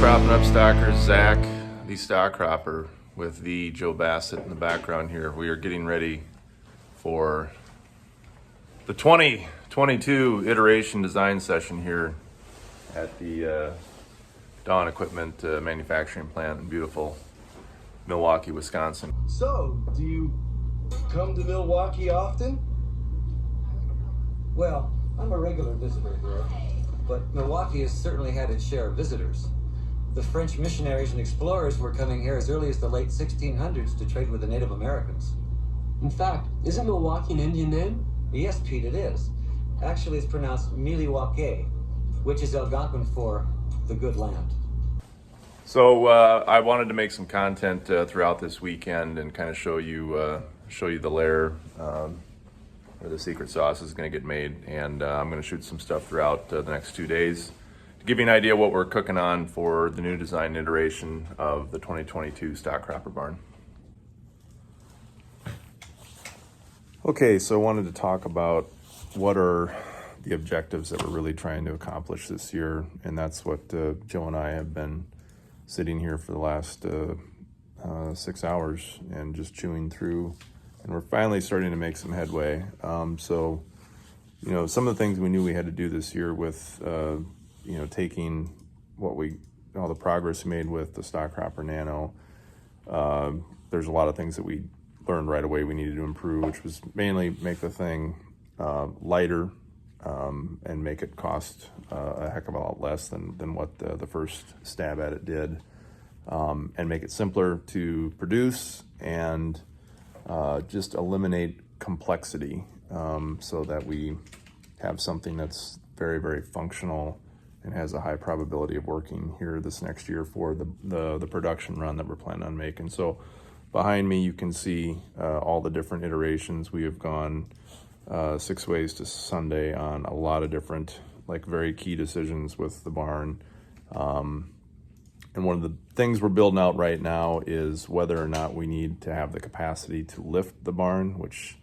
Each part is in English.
cropping up stockers, Zach, the stock cropper, with the Joe Bassett in the background here. We are getting ready for the 2022 iteration design session here at the Dawn Equipment manufacturing plant in beautiful Milwaukee, Wisconsin. So, do you come to Milwaukee often? Well, I'm a regular visitor here, but Milwaukee has certainly had its share of visitors. The French missionaries and explorers were coming here as early as the late 1600s to trade with the Native Americans. In fact, isn't Milwaukee an Indian name? Yes, Pete, it is. Actually, it's pronounced Milwaukee, which is Algonquin for the good land. So I wanted to make some content throughout this weekend and kind of show you the lair where the secret sauce is going to get made, and I'm going to shoot some stuff throughout the next 2 days to give you an idea what we're cooking on for the new design iteration of the 2022 stock cropper barn. Okay, so I wanted to talk about what are the objectives that we're really trying to accomplish this year, and that's what Joe and I have been sitting here for the last 6 hours and just chewing through, and we're finally starting to make some headway. So, you know, some of the things we knew we had to do this year with, you know, taking all the progress we made with the stock cropper nano. There's a lot of things that we learned right away we needed to improve, which was mainly make the thing lighter and make it cost a heck of a lot less than what the first stab at it did, and make it simpler to produce and just eliminate complexity, so that we have something that's very, very functional and has a high probability of working here this next year for the production run that we're planning on making. So behind me you can see all the different iterations. We have gone 6 ways to Sunday on a lot of different, like, very key decisions with the barn. And one of the things we're building out right now is whether or not we need to have the capacity to lift the barn, which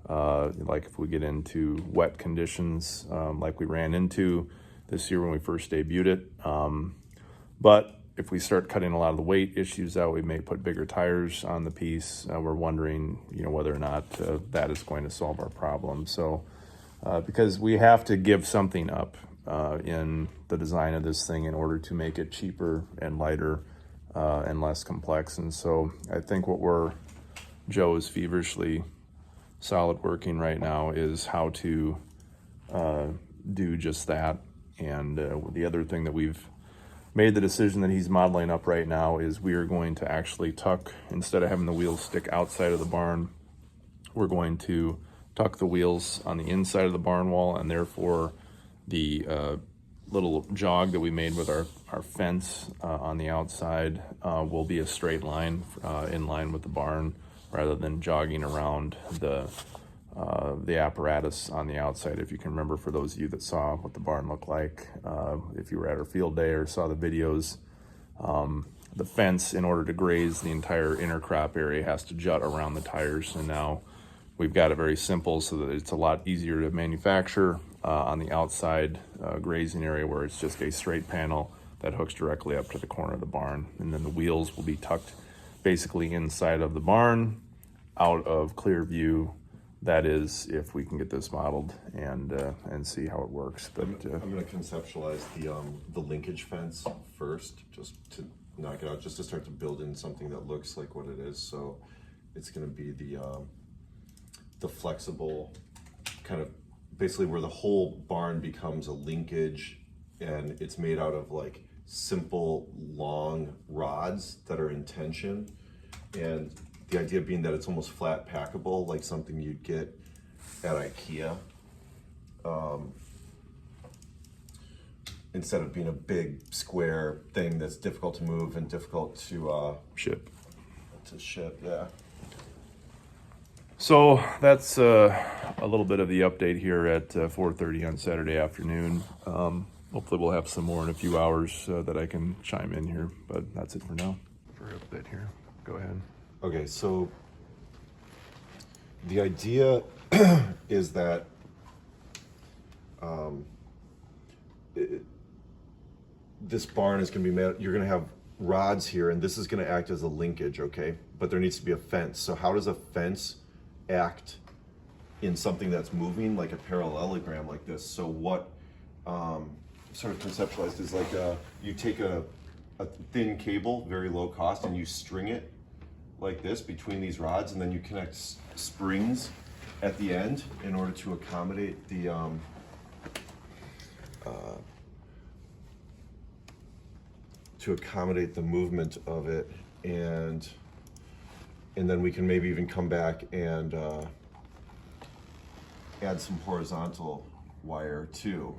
like if we get into wet conditions like we ran into this year when we first debuted it. But if we start cutting a lot of the weight issues out, we may put bigger tires on the piece. We're wondering, you know, whether or not that is going to solve our problem. So because we have to give something up in the design of this thing in order to make it cheaper and lighter and less complex. And so I think Joe is feverishly solid working right now is how to do just that. And the other thing that we've made the decision that he's modeling up right now is we are going to actually tuck, instead of having the wheels stick outside of the barn, we're going to tuck the wheels on the inside of the barn wall, and therefore the little jog that we made with our fence on the outside will be a straight line in line with the barn, rather than jogging around the apparatus on the outside. If you can remember, for those of you that saw what the barn looked like, if you were at our field day or saw the videos, the fence, in order to graze the entire inner crop area, has to jut around the tires. And now we've got it very simple so that it's a lot easier to manufacture on the outside grazing area, where it's just a straight panel that hooks directly up to the corner of the barn. And then the wheels will be tucked basically inside of the barn, out of clear view. That is, if we can get this modeled and see how it works. But I'm going to conceptualize the linkage fence first, just to knock it out, just to start to build in something that looks like what it is. So it's going to be the flexible kind of, basically where the whole barn becomes a linkage, and it's made out of like simple long rods that are in tension, and the idea being that it's almost flat packable, like something you'd get at IKEA, instead of being a big square thing that's difficult to move and difficult to ship. Yeah. so that's a little bit of the update here at 4:30 on Saturday afternoon. Hopefully we'll have some more in a few hours that I can chime in here, but that's it for now. For a bit here, go ahead. Okay, so the idea is that this barn is going to be made, you're going to have rods here, and this is going to act as a linkage, okay? But there needs to be a fence. So how does a fence act in something that's moving, like a parallelogram like this? So what sort of conceptualized is like you take a thin cable, very low cost, and you string it like this between these rods, and then you connect springs at the end in order to accommodate the movement of it, and then we can maybe even come back and add some horizontal wire too.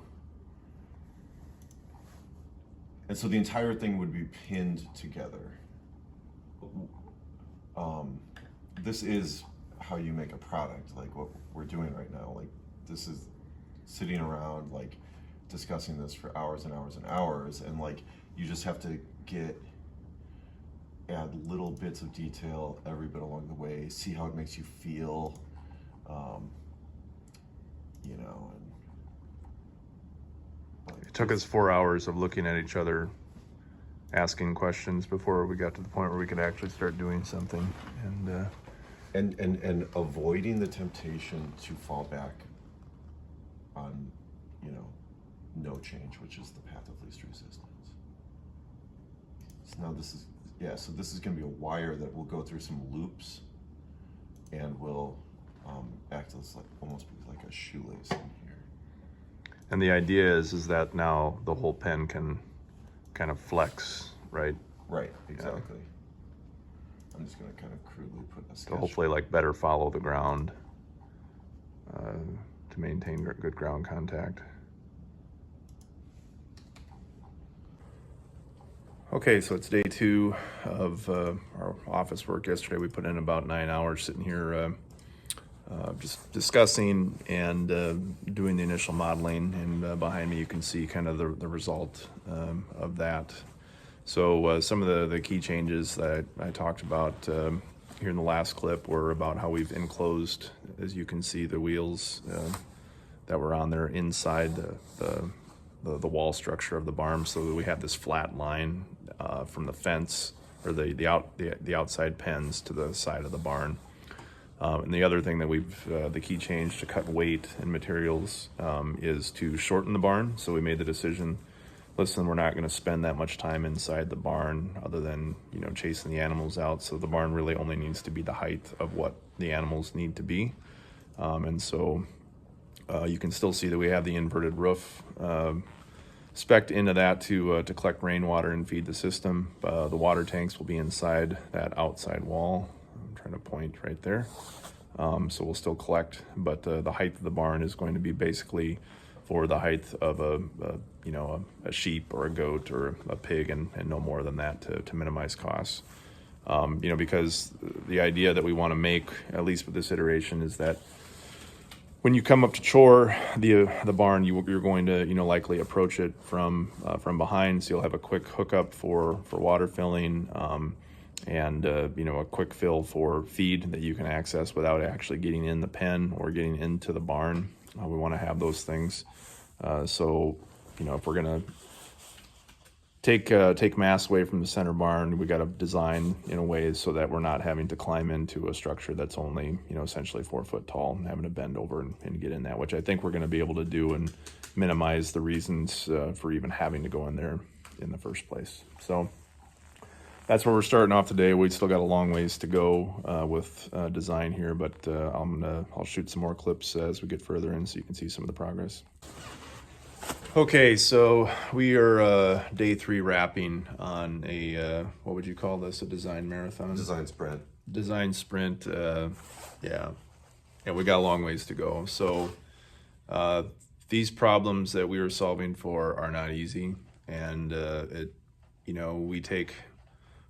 And so the entire thing would be pinned together. This is how you make a product, like what we're doing right now. Like, this is sitting around like discussing this for hours and hours and hours, and like you just have to add little bits of detail every bit along the way, see how it makes you feel, you know. And It took us 4 hours of looking at each other, asking questions before we got to the point where we could actually start doing something. and avoiding the temptation to fall back on, you know, no change, which is the path of least resistance. So now this is, yeah, so this is going to be a wire that will go through some loops and will act as like almost like a shoelace in here. And the idea is that now the whole pen can kind of flex, right? Right, exactly. I'm just going to kind of crudely put a sketch. To hopefully like better follow the ground to maintain good ground contact. Okay, so it's day 2 of our office work. Yesterday we put in about 9 hours sitting here just discussing and doing the initial modeling, and behind me you can see kind of the result of that. So some of the key changes that I talked about here in the last clip were about how we've enclosed, as you can see, the wheels that were on there inside the wall structure of the barn, so that we have this flat line from the fence or the outside pens to the side of the barn. And the other thing that the key change to cut weight and materials is to shorten the barn. So we made the decision, listen, we're not going to spend that much time inside the barn other than, you know, chasing the animals out. So the barn really only needs to be the height of what the animals need to be. And so you can still see that we have the inverted roof spec'd into that to collect rainwater and feed the system. The water tanks will be inside that outside wall. I'm trying to point right there. So we'll still collect, but the height of the barn is going to be basically for the height of a sheep or a goat or a pig, and no more than that to minimize costs. You know, because the idea that we want to make, at least with this iteration, is that when you come up to chore the barn, you're going to, you know, likely approach it from behind, so you'll have a quick hookup for water filling, and you know, a quick fill for feed that you can access without actually getting in the pen or getting into the barn. We want to have those things. So, you know, if we're gonna take mass away from the center barn, we got to design in a way so that we're not having to climb into a structure that's only, you know, essentially 4 foot tall and having to bend over and get in that, which I think we're going to be able to do and minimize the reasons for even having to go in there in the first place. So that's where we're starting off today. We still got a long ways to go with design here, but I'll shoot some more clips as we get further in so you can see some of the progress. Okay, so we are day 3 wrapping on a, what would you call this, a design marathon? Design sprint. Design sprint, yeah, we got a long ways to go. So these problems that we were solving for are not easy, and you know, we take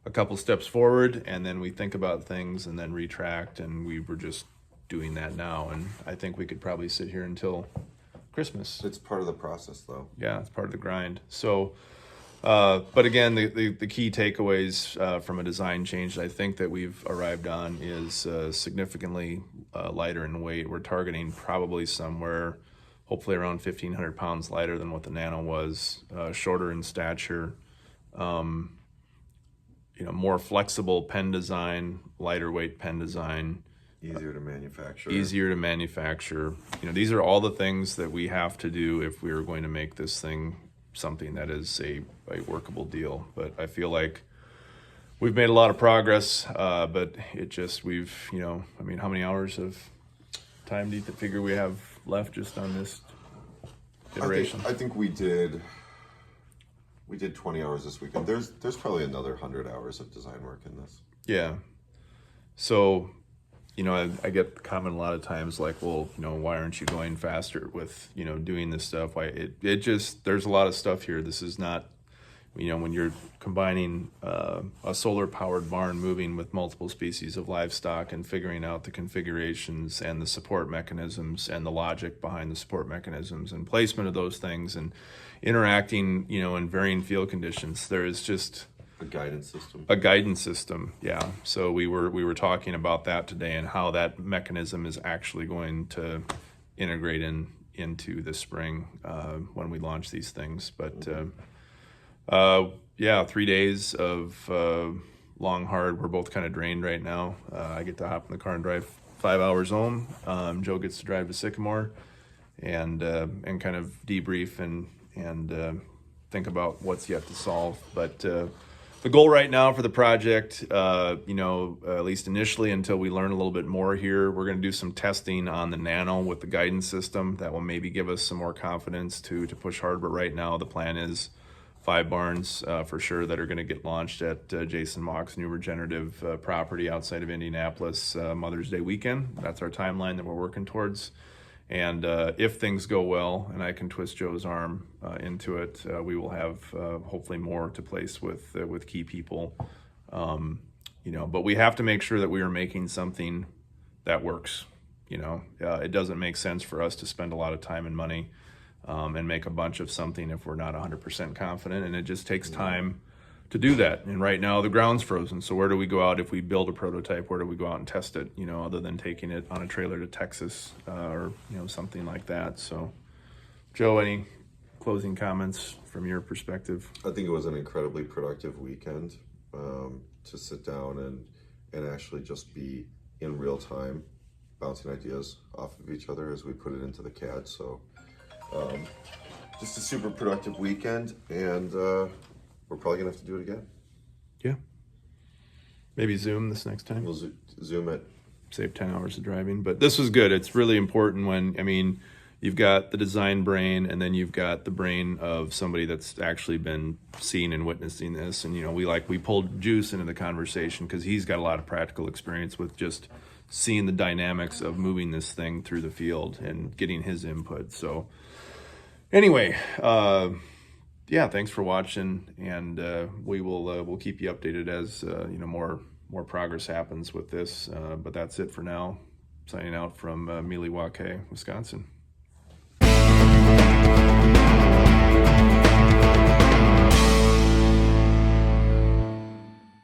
a couple steps forward and then we think about things and then retract, and we were just doing that now, and I think we could probably sit here until Christmas. It's part of the process, though. Yeah, it's part of the grind. So but again, the key takeaways from a design change that I think that we've arrived on is significantly lighter in weight. We're targeting probably somewhere, hopefully around 1,500 pounds lighter than what the Nano was, shorter in stature, more flexible pen design, lighter weight pen design. Easier to manufacture. Easier to manufacture. These are all the things that we have to do if we are going to make this thing something that is a workable deal. But I feel like we've made a lot of progress, but how many hours of time do you figure we have left just on this iteration? I think we did 20 hours this weekend. There's probably another 100 hours of design work in this. Yeah. So, I get the comment a lot of times like, well, why aren't you going faster with, doing this stuff? Why there's a lot of stuff here. This is not, when you're combining a solar powered barn moving with multiple species of livestock and figuring out the configurations and the support mechanisms and the logic behind the support mechanisms and placement of those things and interacting, in varying field conditions, there is just a guidance system. A guidance system, yeah. So we were talking about that today and how that mechanism is actually going to integrate into the spring when we launch these things. But 3 days of long, hard. We're both kind of drained right now. I get to hop in the car and drive 5 hours home. Joe gets to drive to Sycamore and kind of debrief and think about what's yet to solve. But the goal right now for the project, at least initially until we learn a little bit more here, we're going to do some testing on the Nano with the guidance system. That will maybe give us some more confidence to push hard. But right now the plan is 5 barns for sure that are going to get launched at Jason Mock's new regenerative property outside of Indianapolis Mother's Day weekend. That's our timeline that we're working towards. And if things go well and I can twist Joe's arm into it, we will have hopefully more to place with key people. But we have to make sure that we are making something that works. It doesn't make sense for us to spend a lot of time and money and make a bunch of something if we're not 100% confident. And it just takes time to do that. And right now the ground's frozen. So where do we go out if we build a prototype? Where do we go out and test it? Other than taking it on a trailer to Texas or something like that. So, Joe, any closing comments from your perspective? I think it was an incredibly productive weekend to sit down and actually just be in real time bouncing ideas off of each other as we put it into the CAD. So just a super productive weekend, and we're probably gonna have to do it again. Yeah. Maybe Zoom this next time. We'll Zoom it. Save 10 hours of driving. But this was good. It's really important when, you've got the design brain and then you've got the brain of somebody that's actually been seeing and witnessing this. And, we pulled Juice into the conversation because he's got a lot of practical experience with just seeing the dynamics of moving this thing through the field and getting his input. So anyway, thanks for watching, and we'll keep you updated as more progress happens with this. But that's it for now. Signing out from Milwaukee, Wisconsin.